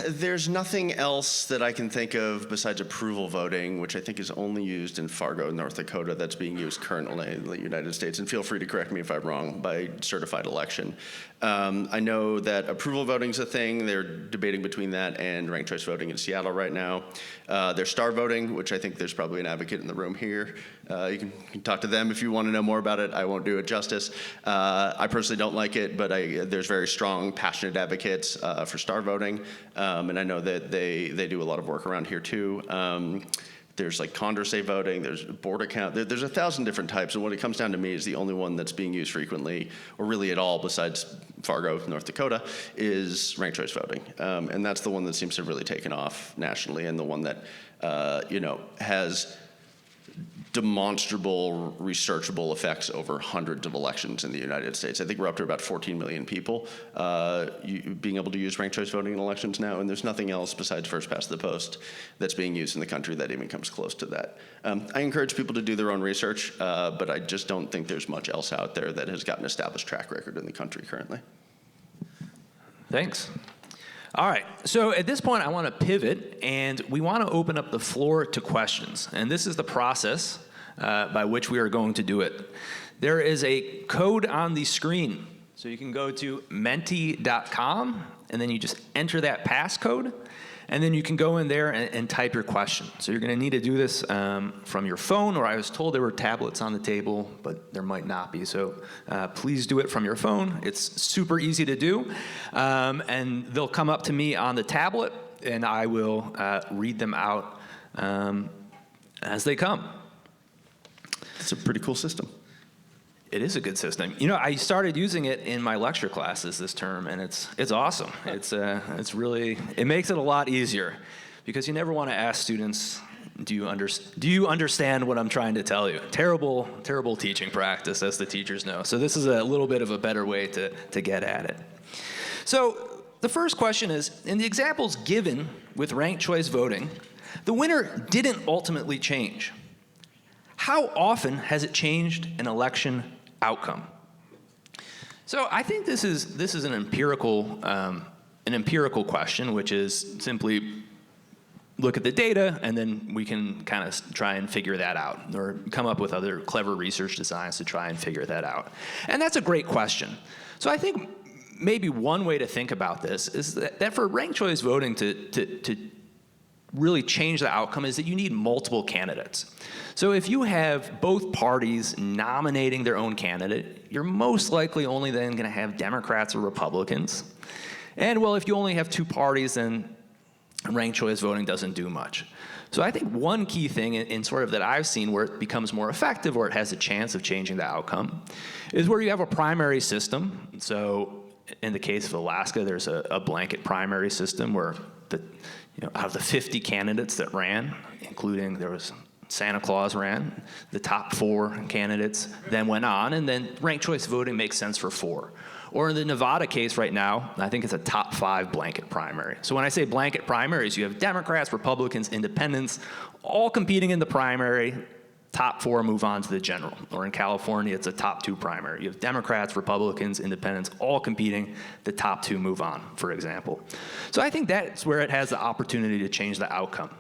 There's nothing else that I can think of besides approval voting, which I think is only used in Fargo, North Dakota, that's being used currently in the United States. And feel free to correct me if I'm wrong, by certified election. I know that approval voting's a thing. They're debating between that and ranked choice voting in Seattle right now. There's star voting, which I think there's probably an advocate in the room here. You can talk to them if you want to know more about it. I won't do it justice. I personally don't like it, but there's very strong, passionate advocates. for star voting, and I know that they do a lot of work around here too. There's like Condorcet voting, there's border count, there's 1,000 different types, and what it comes down to me is the only one that's being used frequently, or really at all besides Fargo, North Dakota, is ranked choice voting. And that's the one that seems to have really taken off nationally, and the one that, has demonstrable, researchable effects over hundreds of elections in the United States. I think we're up to about 14 million people being able to use ranked choice voting in elections now, and there's nothing else besides first past the post that's being used in the country that even comes close to that. I encourage people to do their own research, but I just don't think there's much else out there that has got an established track record in the country currently. Thanks. All right, so at this point I want to pivot, and we want to open up the floor to questions. And this is the process by which we are going to do it. There is a code on the screen. So you can go to menti.com, and then you just enter that passcode, and then you can go in there and type your question. So you're going to need to do this from your phone, or I was told there were tablets on the table, but there might not be. So please do it from your phone. It's super easy to do. And they'll come up to me on the tablet, and I will read them out as they come. It's a pretty cool system. It is a good system. You know, I started using it in my lecture classes this term, and it's awesome. It's really, it makes it a lot easier, because you never want to ask students, do you understand what I'm trying to tell you? Terrible teaching practice, as the teachers know. So this is a little bit of a better way to get at it. So the first question is, in the examples given with ranked choice voting, the winner didn't ultimately change. How often has it changed an election outcome? So I think this is an empirical question, which is simply look at the data, and then we can kind of try and figure that out, or come up with other clever research designs to try and figure that out. And that's a great question. So I think maybe one way to think about this is that for ranked choice voting to really change the outcome is that you need multiple candidates. So if you have both parties nominating their own candidate, you're most likely only then going to have Democrats or Republicans. And well, if you only have two parties, then ranked choice voting doesn't do much. So I think one key thing in sort of that I've seen where it becomes more effective, or it has a chance of changing the outcome, is where you have a primary system. So in the case of Alaska, there's a blanket primary system where out of the 50 candidates that ran, including there was Santa Claus ran, the top 4 candidates then went on, and then ranked choice voting makes sense for 4. Or in the Nevada case right now, I think it's a top 5 blanket primary. So when I say blanket primaries, you have Democrats, Republicans, Independents, all competing in the primary. Top 4 move on to the general. Or in California, it's a top 2 primary. You have Democrats, Republicans, Independents, all competing. The top 2 move on, for example. So I think that's where it has the opportunity to change the outcome.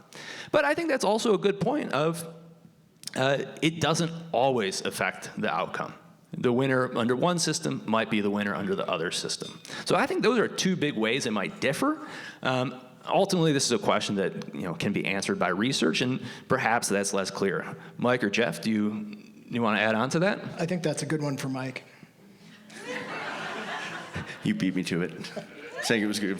But I think that's also a good point of it doesn't always affect the outcome. The winner under one system might be the winner under the other system. So I think those are 2 big ways it might differ. Ultimately, this is a question that can be answered by research, and perhaps that's less clear. Mike or Jeff, do you want to add on to that? I think that's a good one for Mike. You beat me to it. Saying it was good.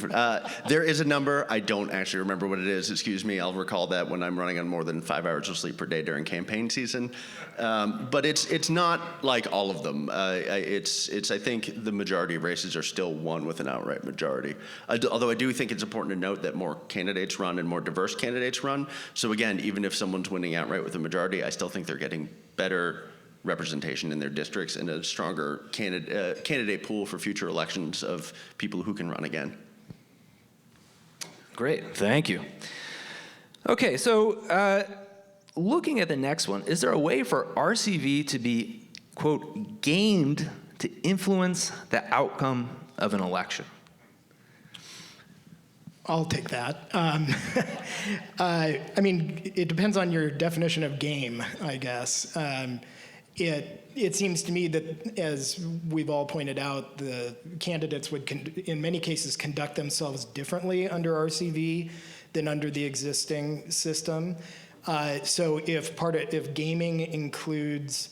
There is a number. I don't actually remember what it is. Excuse me. I'll recall that when I'm running on more than 5 hours of sleep per day during campaign season. But it's not like all of them. I think the majority of races are still won with an outright majority. Although I do think it's important to note that more candidates run and more diverse candidates run. So again, even if someone's winning outright with a majority, I still think they're getting better representation in their districts and a stronger candidate pool for future elections of people who can run again. Great, thank you. Okay, so looking at the next one, is there a way for RCV to be, quote, gamed to influence the outcome of an election? I'll take that. I mean, it depends on your definition of game, I guess. It seems to me that, as we've all pointed out, the candidates would, in many cases, conduct themselves differently under RCV than under the existing system. So if gaming includes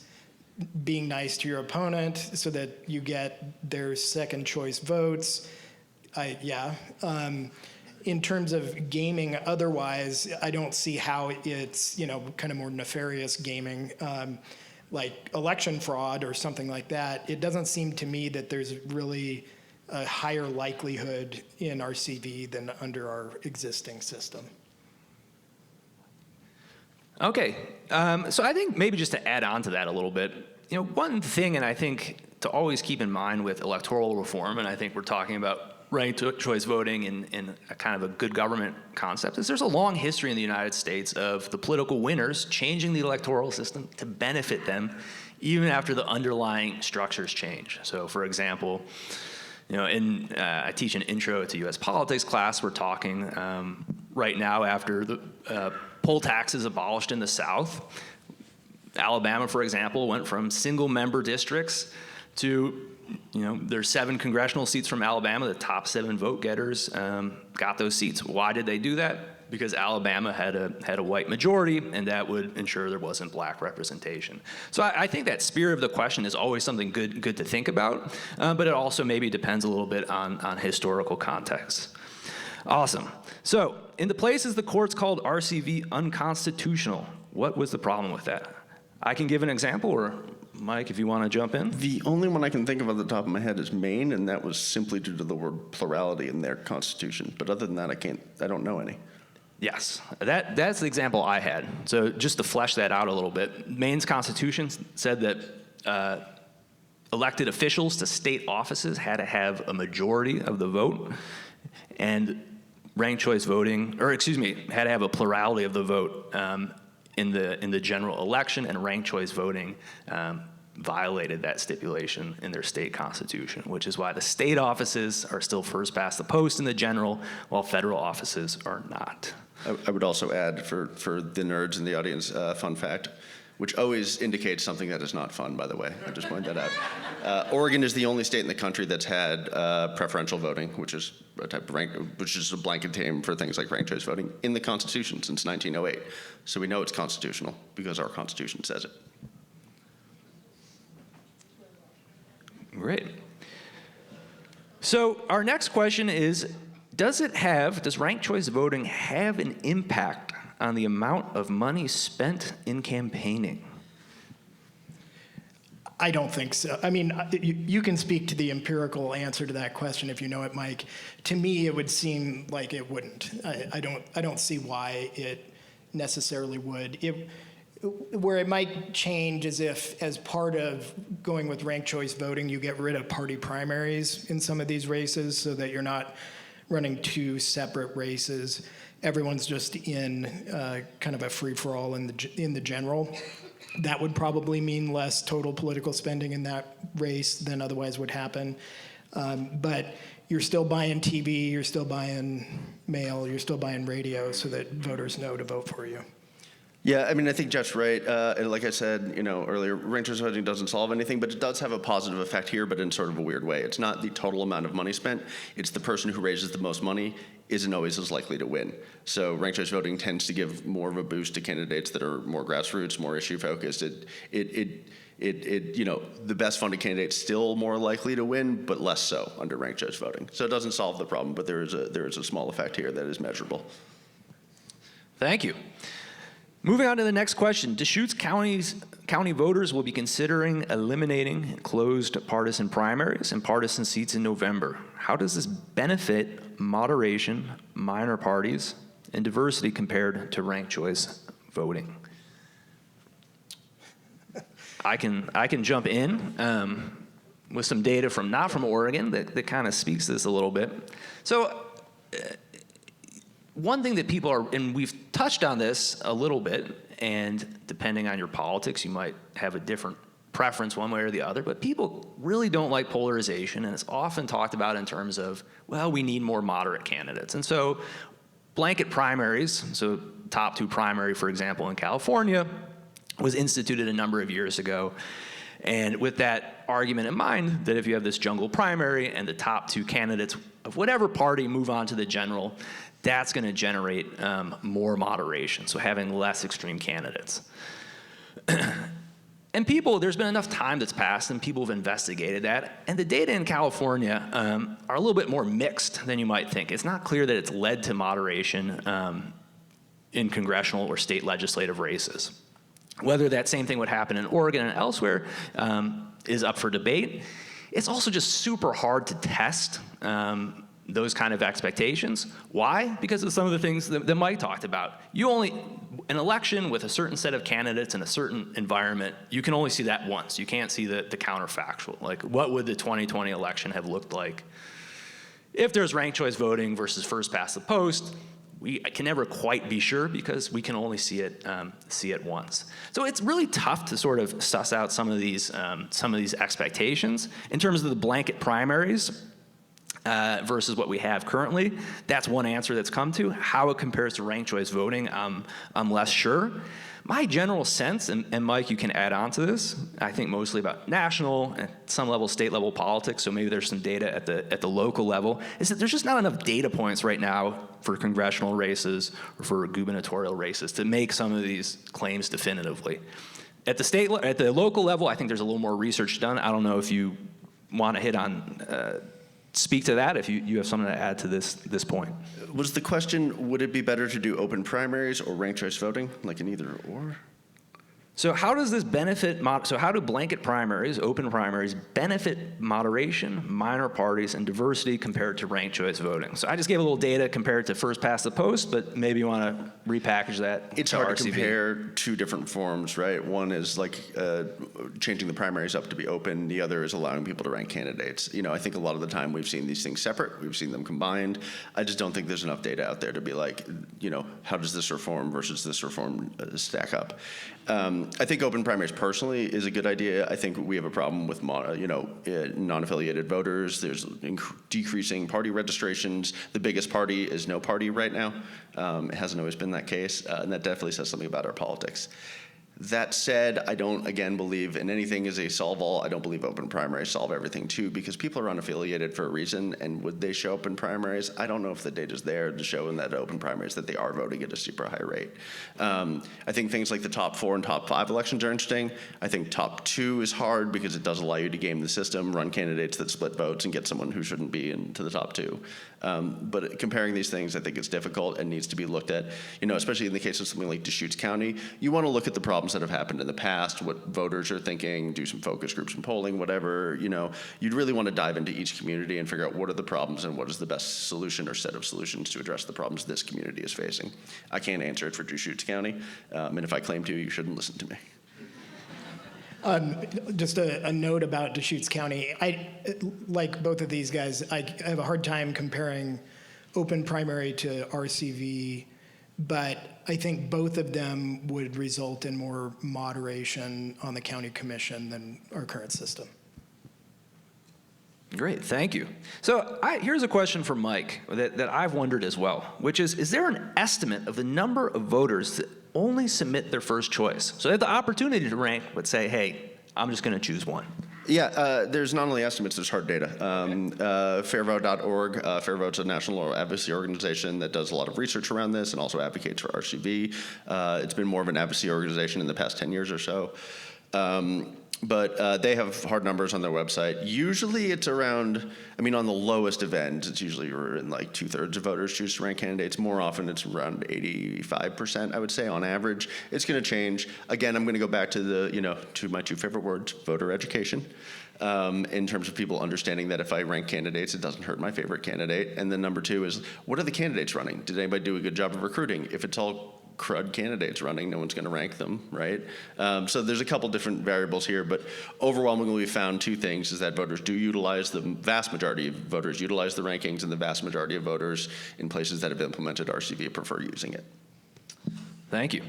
being nice to your opponent so that you get their second choice votes, Yeah. In terms of gaming otherwise, I don't see how it's, kind of more nefarious gaming, like election fraud or something like that. It doesn't seem to me that there's really a higher likelihood in RCV than under our existing system. Okay, so I think maybe just to add on to that a little bit, one thing, and I think to always keep in mind with electoral reform, and I think we're talking about ranked choice voting in a kind of a good government concept, is there's a long history in the United States of the political winners changing the electoral system to benefit them, even after the underlying structures change. So, for example, I teach an intro to U.S. politics class. We're talking right now after the poll taxes abolished in the South. Alabama, for example, went from single-member districts to, there's 7 congressional seats from Alabama. The top 7 vote getters got those seats. Why did they do that? Because Alabama had a white majority, and that would ensure there wasn't black representation. So I think that spirit of the question is always something good to think about, but it also maybe depends a little bit on historical context. Awesome. So in the places the courts called RCV unconstitutional, what was the problem with that? I can give an example, or Mike, if you want to jump in. The only one I can think of off the top of my head is Maine, and that was simply due to the word plurality in their constitution. But other than that, I don't know any. Yes, that's the example I had. So just to flesh that out a little bit, Maine's constitution said that elected officials to state offices had to have a majority of the vote, and ranked choice voting, had to have a plurality of the vote in the general election, and ranked choice voting violated that stipulation in their state constitution, which is why the state offices are still first past the post in the general, while federal offices are not. I would also add, for the nerds in the audience, fun fact, which always indicates something that is not fun, by the way. I just point that out. Oregon is the only state in the country that's had preferential voting, which is a type of which is a blanket term for things like ranked choice voting, in the Constitution since 1908. So we know it's constitutional because our Constitution says it. Great. So our next question is, does ranked choice voting have an impact on the amount of money spent in campaigning? I don't think so. I mean, you can speak to the empirical answer to that question if you know it, Mike. To me, it would seem like it wouldn't. I don't see why it necessarily would. Where it might change is if, as part of going with ranked choice voting, you get rid of party primaries in some of these races so that you're not running 2 separate races. Everyone's just in kind of a free-for-all in the general. That would probably mean less total political spending in that race than otherwise would happen. But you're still buying TV, you're still buying mail, you're still buying radio so that voters know to vote for you. Yeah, I mean, I think Jeff's right. And like I said, earlier, ranked choice voting doesn't solve anything, but it does have a positive effect here, but in sort of a weird way. It's not the total amount of money spent. It's the person who raises the most money isn't always as likely to win. So ranked choice voting tends to give more of a boost to candidates that are more grassroots, more issue focused. The best funded candidate's still more likely to win, but less so under ranked choice voting. So it doesn't solve the problem, but there is a small effect here that is measurable. Thank you. Moving on to the next question. Deschutes County voters will be considering eliminating closed partisan primaries and partisan seats in November. How does this benefit moderation, minor parties, and diversity compared to ranked choice voting? I can jump in with some data not from Oregon that kind of speaks to this a little bit. So one thing that people are, and we've touched on this a little bit, and depending on your politics, you might have a different preference one way or the other, but people really don't like polarization, and it's often talked about in terms of, well, we need more moderate candidates. And so blanket primaries, so top 2 primary, for example, in California, was instituted a number of years ago. And with that argument in mind, that if you have this jungle primary and the top 2 candidates of whatever party move on to the general, that's going to generate more moderation, so having less extreme candidates. And there's been enough time that's passed and people have investigated that. And the data in California are a little bit more mixed than you might think. It's not clear that it's led to moderation in congressional or state legislative races. Whether that same thing would happen in Oregon and elsewhere is up for debate. It's also just super hard to test those kind of expectations. Why? Because of some of the things that Mike talked about. An election with a certain set of candidates in a certain environment, you can only see that once. You can't see the counterfactual. Like, what would the 2020 election have looked like if there's ranked choice voting versus first past the post? I can never quite be sure because we can only see it once. So it's really tough to sort of suss out some of these expectations in terms of the blanket primaries. Versus what we have currently. That's one answer that's come to. How it compares to ranked choice voting, I'm less sure. My general sense, and Mike, you can add on to this, I think mostly about national and some level state level politics, so maybe there's some data at the local level, is that there's just not enough data points right now for congressional races or for gubernatorial races to make some of these claims definitively. At the local level, I think there's a little more research done. I don't know if you want to speak to that if you have something to add to this point. Was the question, would it be better to do open primaries or ranked choice voting, like an either or? So how does this benefit, so how do blanket primaries, open primaries, benefit moderation, minor parties, and diversity compared to ranked choice voting? So I just gave a little data compared to first past the post, but maybe you want to repackage that. It's hard to compare two different forms, right? One is like changing the primaries up to be open. The other is allowing people to rank candidates. I think a lot of the time we've seen these things separate. We've seen them combined. I just don't think there's enough data out there to be like, how does this reform versus this reform stack up? I think open primaries personally is a good idea. I think we have a problem with non-affiliated voters. There's decreasing party registrations. The biggest party is no party right now. It hasn't always been that case, and that definitely says something about our politics. That said, I don't, again, believe in anything as a solve-all. I don't believe open primaries solve everything, too, because people are unaffiliated for a reason, and would they show up in primaries? I don't know if the data's there to show in that open primaries that they are voting at a super high rate. I think things like the top 4 and top 5 elections are interesting. I think top 2 is hard because it does allow you to game the system, run candidates that split votes, and get someone who shouldn't be into the top 2. But comparing these things, I think it's difficult and needs to be looked at, especially in the case of something like Deschutes County. You want to look at the problems that have happened in the past, what voters are thinking, do some focus groups and polling, whatever. You'd really want to dive into each community and figure out what are the problems and what is the best solution or set of solutions to address the problems this community is facing. I can't answer it for Deschutes County, and if I claim to, you shouldn't listen to me. Just a note about Deschutes County. Like both of these guys, I have a hard time comparing open primary to RCV, but I think both of them would result in more moderation on the county commission than our current system. Great, thank you. So here's a question for Mike that I've wondered as well, which is there an estimate of the number of voters that only submit their first choice? So they have the opportunity to rank, but say, hey, I'm just going to choose one. Yeah, there's not only estimates, there's hard data. Fairvote.org, Fairvote's a national advocacy organization that does a lot of research around this and also advocates for RCV. It's been more of an advocacy organization in the past 10 years or so. But they have hard numbers on their website. Usually it's around, on the lowest of ends, it's usually in like 2/3 of voters choose to rank candidates. More often it's around 85%, I would say, on average. It's going to change. Again, I'm going to go back to to my 2 favorite words, voter education. In terms of people understanding that if I rank candidates, it doesn't hurt my favorite candidate. And then number 2 is, what are the candidates running? Did anybody do a good job of recruiting? If it's all crud candidates running, no one's going to rank them, right? So there's a couple different variables here, but overwhelmingly we found 2 things, is that the vast majority of voters utilize the rankings, and the vast majority of voters in places that have implemented RCV prefer using it. Thank you.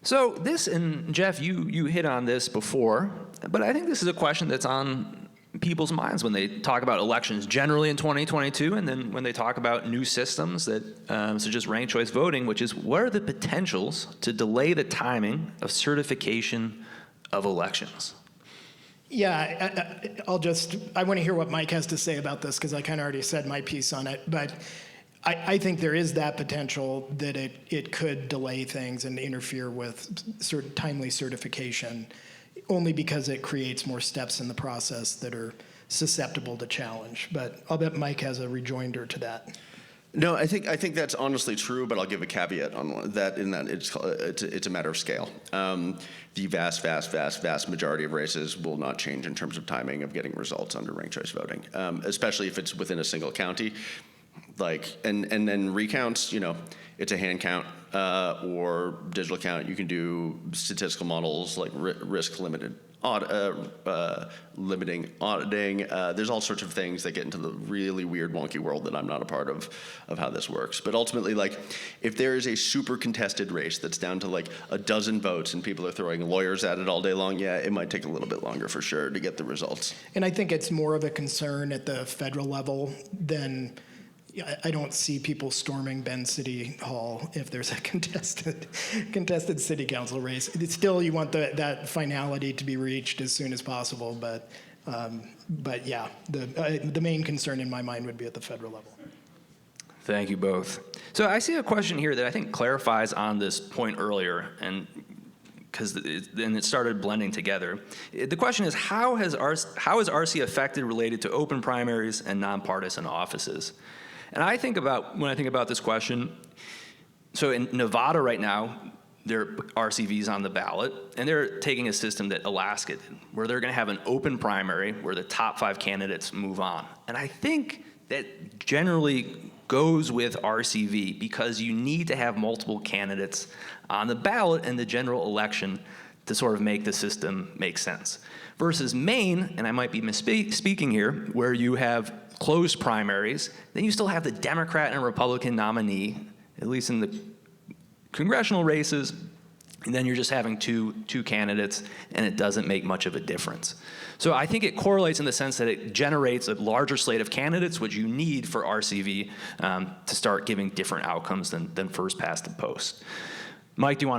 So this, and Jeff, you hit on this before, but I think this is a question that's on people's minds when they talk about elections generally in 2022, and then when they talk about new systems that, such as ranked choice voting, which is, what are the potentials to delay the timing of certification of elections? Yeah, I want to hear what Mike has to say about this, because I kind of already said my piece on it, but I think there is that potential that it could delay things and interfere with timely certification, only because it creates more steps in the process that are susceptible to challenge. But I'll bet Mike has a rejoinder to that. No, I think that's honestly true, but I'll give a caveat on that. In that it's a matter of scale. The vast majority of races will not change in terms of timing of getting results under ranked choice voting, especially if it's within a single county. And then recounts, it's a hand count or digital count. You can do statistical models like risk limited limiting auditing. There's all sorts of things that get into the really weird, wonky world that I'm not a part of how this works. But ultimately, if there is a super contested race that's down to a dozen votes and people are throwing lawyers at it all day long, yeah, it might take a little bit longer for sure to get the results. And I think it's more of a concern at the federal level than. I don't see people storming Bend City Hall if there's a contested city council race. It's still, you want that finality to be reached as soon as possible, but yeah, the main concern in my mind would be at the federal level. Thank you both. So I see a question here that I think clarifies on this point earlier, and because then it started blending together. The question is, how is RC affected related to open primaries and nonpartisan offices? And when I think about this question, so in Nevada right now, there are RCVs on the ballot, and they're taking a system that Alaska did, where they're going to have an open primary where the top 5 candidates move on. And I think that generally goes with RCV because you need to have multiple candidates on the ballot in the general election to sort of make the system make sense. Versus Maine, and I might be misspeaking here, where you have closed primaries, then you still have the Democrat and Republican nominee, at least in the congressional races, and then you're just having two candidates, and it doesn't make much of a difference. So I think it correlates in the sense that it generates a larger slate of candidates, which you need for RCV to start giving different outcomes than first past the post. Mike, did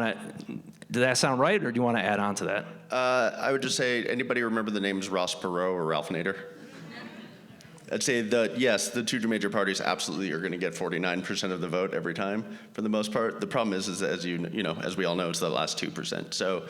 that sound right, or do you want to add on to that? I would just say, anybody remember the names Ross Perot or Ralph Nader? I'd say that, yes, the two major parties absolutely are going to get 49% of the vote every time, for the most part. The problem is as as we all know, it's the last 2%. So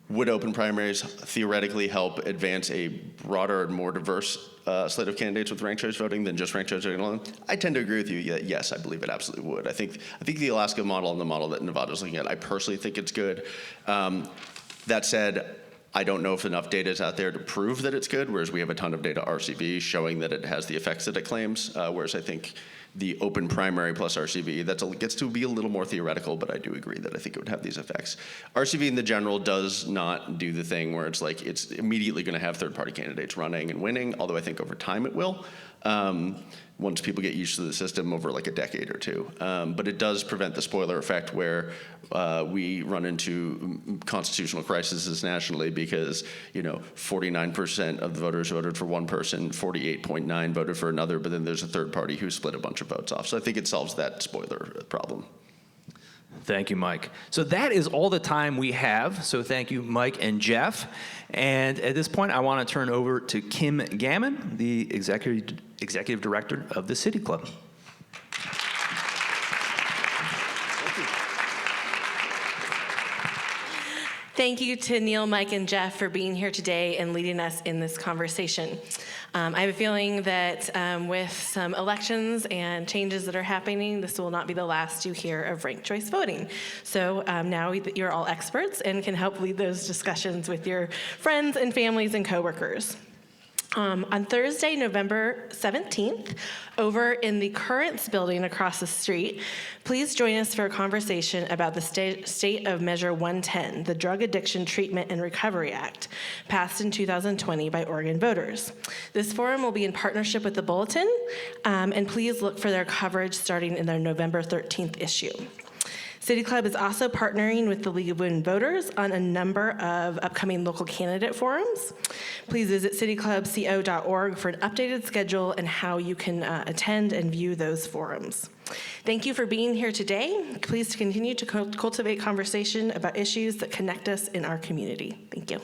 would open primaries theoretically help advance a broader and more diverse slate of candidates with ranked choice voting than just ranked choice voting alone? I tend to agree with you. Yes, I believe it absolutely would. I think the Alaska model and the model that Nevada's looking at, I personally think it's good. That said, I don't know if enough data is out there to prove that it's good, whereas we have a ton of data RCV showing that it has the effects that it claims, whereas I think the open primary plus RCV, gets to be a little more theoretical, but I do agree that I think it would have these effects. RCV in the general does not do the thing where it's immediately going to have third-party candidates running and winning, although I think over time it will. Once people get used to the system over a decade or two. But it does prevent the spoiler effect where we run into constitutional crises nationally because 49% of the voters voted for one person, 48.9 voted for another, but then there's a third party who split a bunch of votes off. So I think it solves that spoiler problem. Thank you, Mike. So that is all the time we have. So thank you, Mike and Jeff. And at this point, I want to turn over to Kim Gammon, the Executive Director of the City Club. Thank you to Neil, Mike, and Jeff for being here today and leading us in this conversation. I have a feeling that with some elections and changes that are happening, this will not be the last you hear of ranked choice voting. So now you're all experts and can help lead those discussions with your friends and families and coworkers. On Thursday, November 17th, over in the Currents building across the street, please join us for a conversation about the state of Measure 110, the Drug Addiction Treatment and Recovery Act, passed in 2020 by Oregon voters. This forum will be in partnership with the Bulletin, and please look for their coverage starting in their November 13th issue. City Club is also partnering with the League of Women Voters on a number of upcoming local candidate forums. Please visit cityclubco.org for an updated schedule and how you can attend and view those forums. Thank you for being here today. Please continue to cultivate conversation about issues that connect us in our community. Thank you.